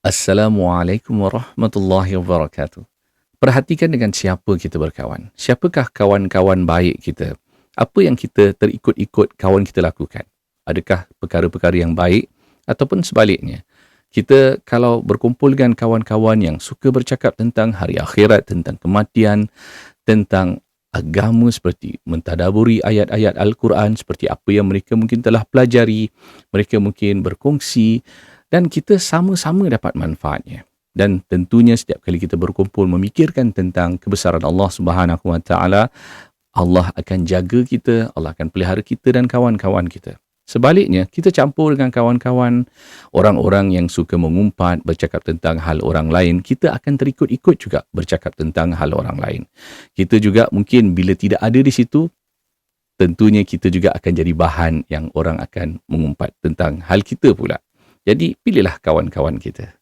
Assalamualaikum warahmatullahi wabarakatuh. Perhatikan dengan siapa kita berkawan. Siapakah kawan-kawan baik kita? Apa yang kita terikut-ikut kawan kita lakukan? Adakah perkara-perkara yang baik ataupun sebaliknya? Kita kalau berkumpul dengan kawan-kawan yang suka bercakap tentang hari akhirat, tentang kematian, tentang agama seperti mentadaburi ayat-ayat Al-Quran seperti apa yang mereka mungkin telah pelajari, mereka mungkin berkongsi dan kita sama-sama dapat manfaatnya. Dan tentunya setiap kali kita berkumpul memikirkan tentang kebesaran Allah Subhanahu Wa Taala, Allah akan jaga kita, Allah akan pelihara kita dan kawan-kawan kita. Sebaliknya, kita campur dengan kawan-kawan, orang-orang yang suka mengumpat, bercakap tentang hal orang lain, kita akan terikut-ikut juga bercakap tentang hal orang lain. Kita juga mungkin bila tidak ada di situ, tentunya kita juga akan jadi bahan yang orang akan mengumpat tentang hal kita pula. Jadi, pilihlah kawan-kawan kita.